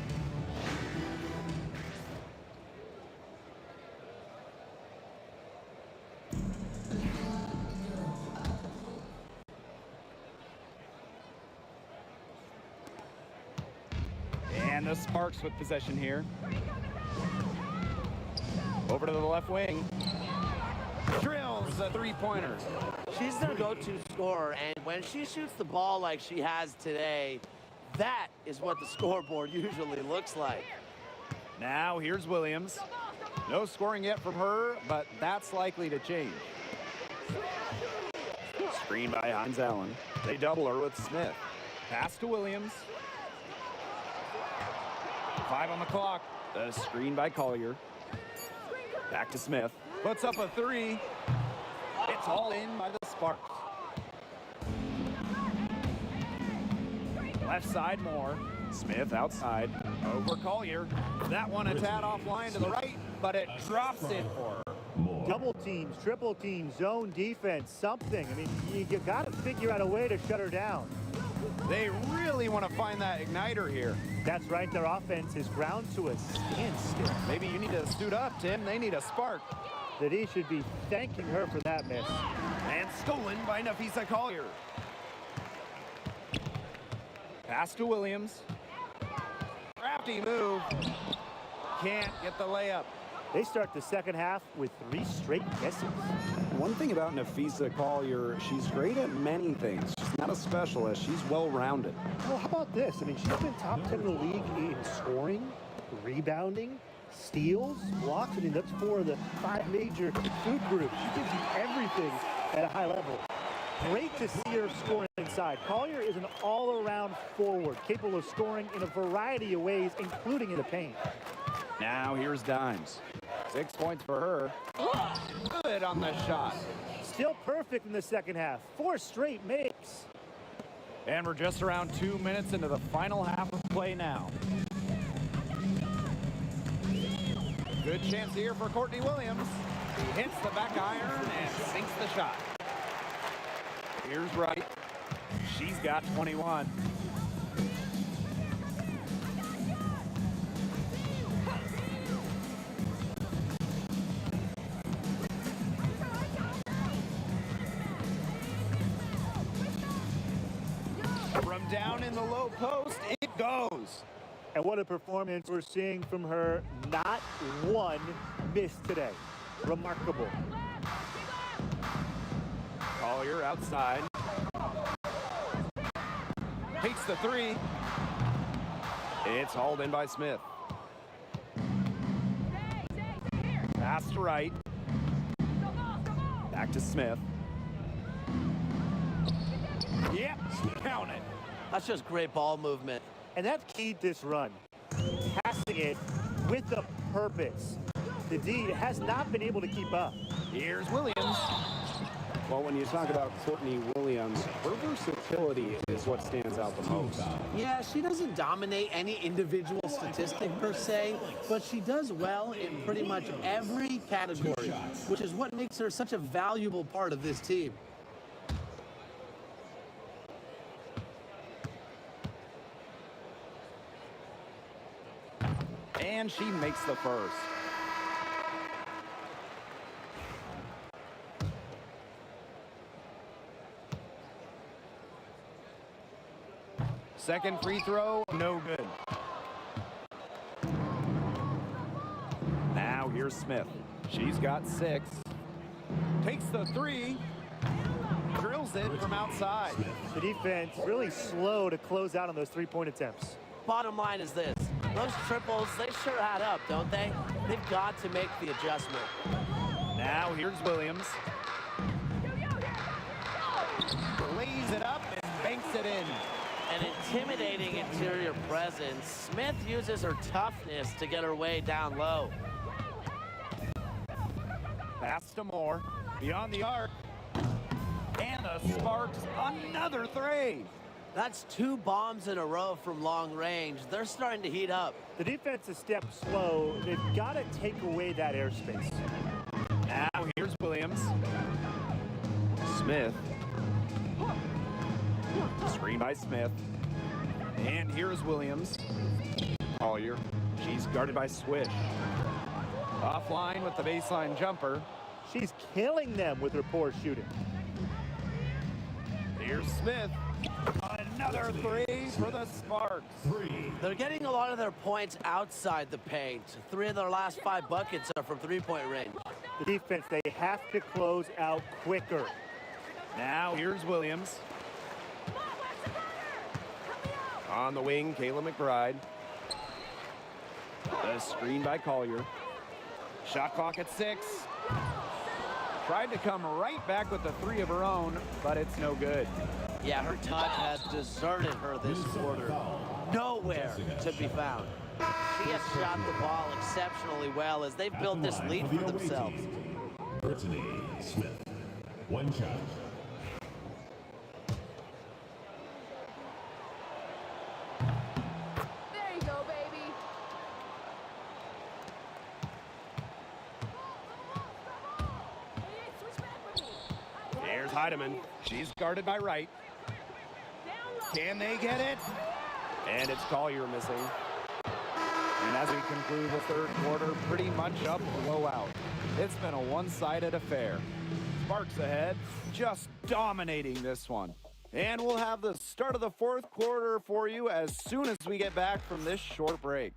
And the Sparks with possession here. Over to the left wing. Drills a three-pointer. She's their go-to scorer, and when she shoots the ball like she has today, that is what the scoreboard usually looks like. Now here's Williams. No scoring yet from her, but that's likely to change. Screen by Hines Allen. They double her with Smith. Pass to Williams. 5 on the clock. The screen by Collier. Back to Smith. Puts up a three. It's all in by the Sparks. Left side more. Smith outside. Over Collier. That one a tad offline to the right, but it drops in for her. Double teams, triple teams, zone defense, something. I mean, you got to figure out a way to shut her down. They really want to find that igniter here. That's right. Their offense is ground to a standstill. Maybe you need to suit up, Tim. They need a spark. That he should be thanking her for that miss. And stolen by Napheesa Collier. Pass to Williams. Crafty move. Can't get the layup. They start the second half with 3 straight misses. One thing about Napheesa Collier, she's great at many things. She's not a specialist. She's well-rounded. Well, how about this? I mean, she's been top 10 in the league in scoring, rebounding, steals, blocks. I mean, that's 4 of the 5 major food groups. She gives you everything at a high level. Great to see her scoring inside. Collier is an all-around forward, capable of scoring in a variety of ways, including in the paint. Now here's Dimes. 6 points for her. Good on the shot. Still perfect in the second half. 4 straight makes. And we're just around 2 minutes into the final half of play now. Good chance here for Courtney Williams. He hits the back iron and sinks the shot. Here's Wright. She's got 21. From down in the low post, it goes. And what a performance we're seeing from her. Not one miss today. Remarkable. Collier outside. Takes the three. It's hauled in by Smith. Pass to right. Back to Smith. Yep, count it. That's just great ball movement. And that keyed this run. Passing it with a purpose. The D has not been able to keep up. Here's Williams. Well, when you talk about Courtney Williams, her versatility is what stands out the most. Yeah, she doesn't dominate any individual statistic per se, but she does well in pretty much every category, which is what makes her such a valuable part of this team. And she makes the first. Second free throw, no good. Now here's Smith. She's got 6. Takes the 3. Drills it from outside. The defense really slow to close out on those three-point attempts. Bottom line is this. Those triples, they sure add up, don't they? They've got to make the adjustment. Now here's Williams. Lays it up and banks it in. An intimidating interior presence. Smith uses her toughness to get her way down low. Pass to Moore. Beyond the arc. And the Sparks another 3. That's 2 bombs in a row from long range. They're starting to heat up. The defense is step slow. They've got to take away that airspace. Now here's Williams. Smith. Screen by Smith. And here's Williams. Collier. She's guarded by Swish. Offline with the baseline jumper. She's killing them with her poor shooting. Here's Smith. Another 3 for the Sparks. They're getting a lot of their points outside the paint. 3 of their last 5 buckets are from three-point range. The defense, they have to close out quicker. Now here's Williams. On the wing, Kayla McBride. The screen by Collier. Shot clock at 6. Tried to come right back with the 3 of her own, but it's no good. Yeah, her touch has deserted her this quarter. Nowhere to be found. She has shot the ball exceptionally well as they've built this lead for themselves. Brittany Smith, 1 shot. There you go, baby. Here's Heidemann. She's guarded by Wright. Can they get it? And it's Collier missing. And as we conclude the third quarter, pretty much a blowout. It's been a one-sided affair. Sparks ahead, just dominating this one. And we'll have the start of the fourth quarter for you as soon as we get back from this short break.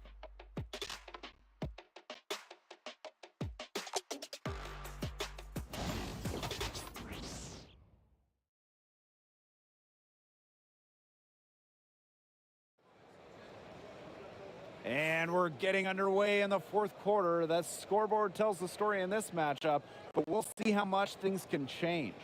And we're getting underway in the fourth quarter. That scoreboard tells the story in this matchup, but we'll see how much things can change.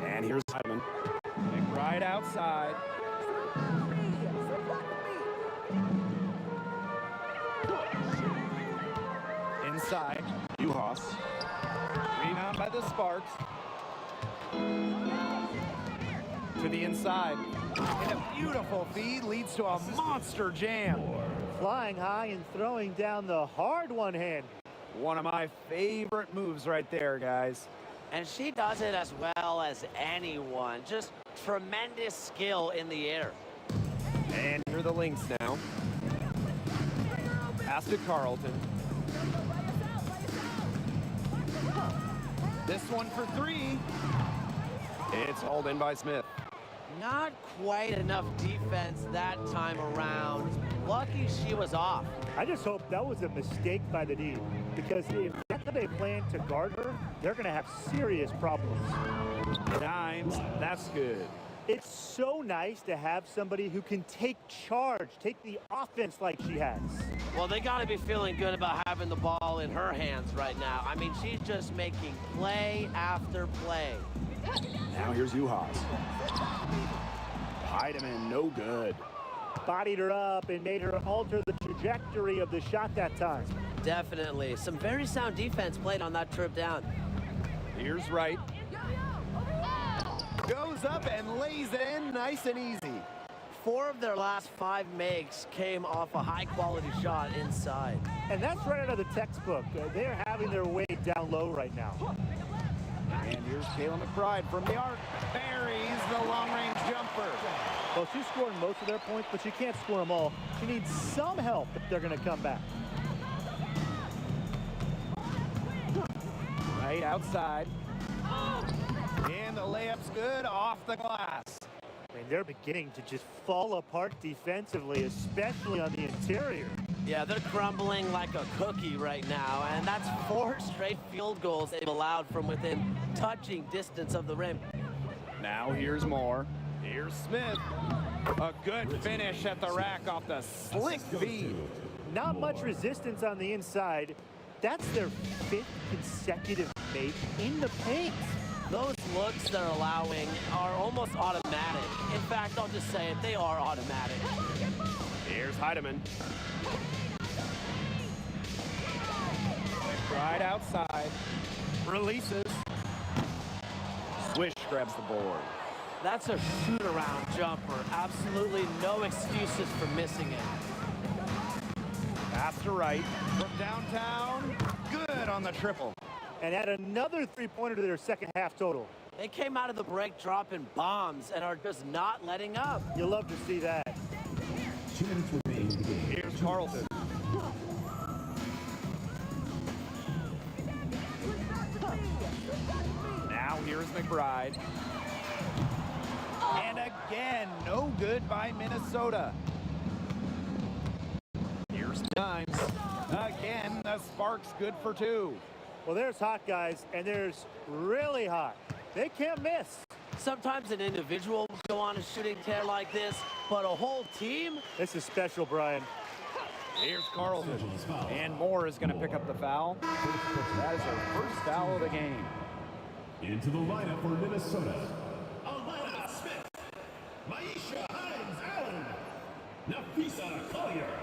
And here's Heidemann. McBride outside. inside. Juhas. Rebound by the Sparks. To the inside. And a beautiful feed leads to a monster jam. Flying high and throwing down the hard one-hand. One of my favorite moves right there, guys. And she does it as well as anyone. Just tremendous skill in the air. And here are the Lynx now. Pass to Carlton. This one for three. It's hauled in by Smith. Not quite enough defense that time around. Lucky she was off. I just hope that was a mistake by the D, because if that's how they plan to guard her, they're going to have serious problems. Dimes, that's good. It's so nice to have somebody who can take charge, take the offense like she has. Well, they got to be feeling good about having the ball in her hands right now. I mean, she's just making play after play. Now here's Juhas. Heidemann, no good. Bodied her up and made her alter the trajectory of the shot that time. Definitely. Some very sound defense played on that trip down. Here's Wright. Goes up and lays it in nice and easy. 4 of their last 5 makes came off a high-quality shot inside. And that's right out of the textbook. They're having their way down low right now. And here's Kayla McBride from the arc. Buries the long-range jumper. Well, she's scoring most of their points, but she can't score them all. She needs some help if they're going to come back. Right outside. And the layup's good off the glass. I mean, they're beginning to just fall apart defensively, especially on the interior. Yeah, they're crumbling like a cookie right now, and that's 4 straight field goals they've allowed from within touching distance of the rim. Now here's Moore. Here's Smith. A good finish at the rack off the slick feed. Not much resistance on the inside. That's their 5th consecutive make in the paint. Those looks they're allowing are almost automatic. In fact, I'll just say it, they are automatic. Here's Heidemann. Right outside. Releases. Swish grabs the board. That's a shoot-around jumper. Absolutely no excuses for missing it. Pass to Wright. From downtown. Good on the triple. And add another three-pointer to their second half total. They came out of the break dropping bombs and are just not letting up. You'll love to see that. 2 minutes remaining in the game. Here's Carlton. Now here's McBride. And again, no good by Minnesota. Here's Dimes. Again, the Sparks good for 2. Well, there's hot guys, and there's really hot. They can't miss. Sometimes an individual will go on a shooting tear like this, but a whole team? This is special, Brian. Here's Carlton. And Moore is going to pick up the foul. That is her first foul of the game. Into the lineup for Minnesota. Alana Smith, Maisha Hines-Allen, Napisa Collier,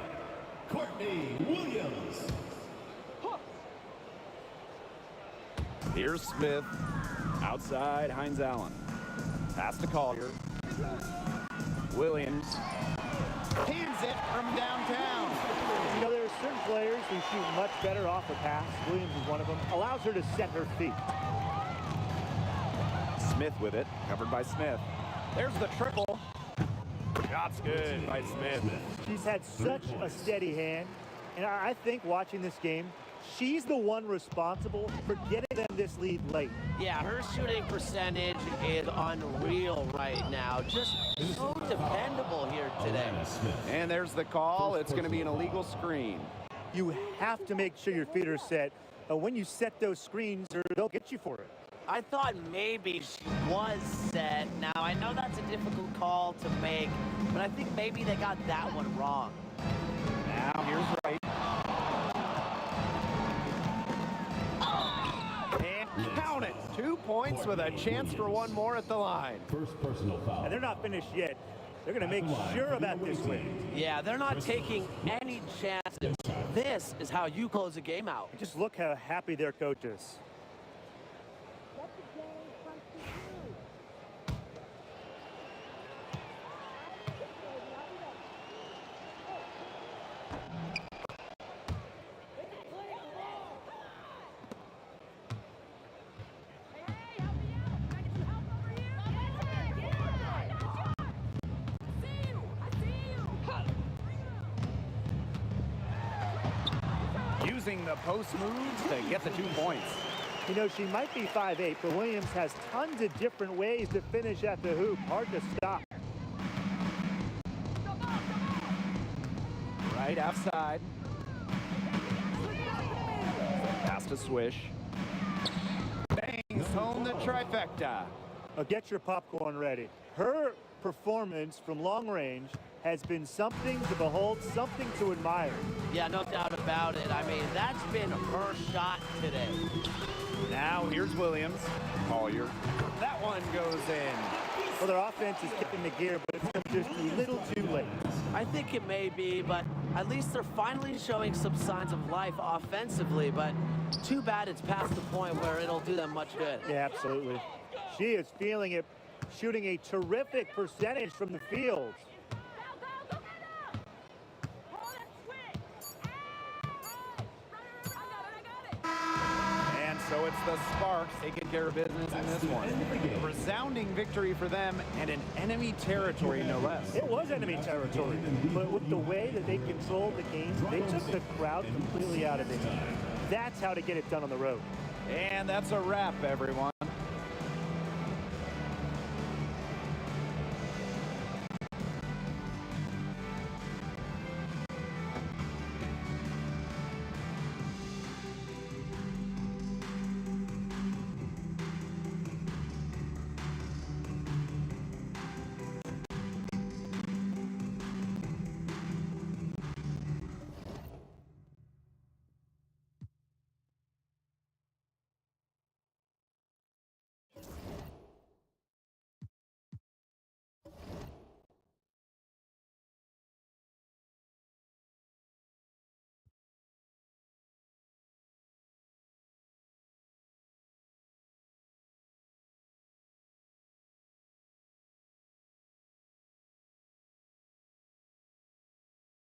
Courtney Williams. Here's Smith. Outside, Hines-Allen. Pass to Collier. Williams. Hands it from downtown. You know, there are certain players who shoot much better off a pass. Williams is one of them. Allows her to set her feet. Smith with it. Covered by Smith. There's the triple. Shot's good by Smith. She's had such a steady hand. And I think watching this game, she's the one responsible for getting them this lead late. Yeah, her shooting percentage is unreal right now. Just so dependable here today. And there's the call. It's going to be an illegal screen. You have to make sure your feet are set. When you set those screens, they'll get you for it. I thought maybe she was set. Now, I know that's a difficult call to make, but I think maybe they got that one wrong. Now here's Wright. And count it. 2 points with a chance for one more at the line. First personal foul. And they're not finished yet. They're going to make sure about this win. Yeah, they're not taking any chances. This is how you close a game out. Just look how happy their coach is. Using the post moves to get the 2 points. You know, she might be 5'8", but Williams has tons of different ways to finish at the hoop. Hard to stop. Right outside. Pass to Swish. Bangs home the trifecta. Now get your popcorn ready. Her performance from long range has been something to behold, something to admire. Yeah, no doubt about it. I mean, that's been her shot today. Now here's Williams. Collier. That one goes in. Well, their offense is kicking the gear, but it's just a little too late. I think it may be, but at least they're finally showing some signs of life offensively, but too bad it's past the point where it'll do them much good. Yeah, absolutely. She is feeling it, shooting a terrific percentage from the field. And so it's the Sparks taking care of business in this one. A resounding victory for them and an enemy territory, no less. It was enemy territory, but with the way that they controlled the game, they took the crowd completely out of it. That's how to get it done on the road. And that's a wrap, everyone.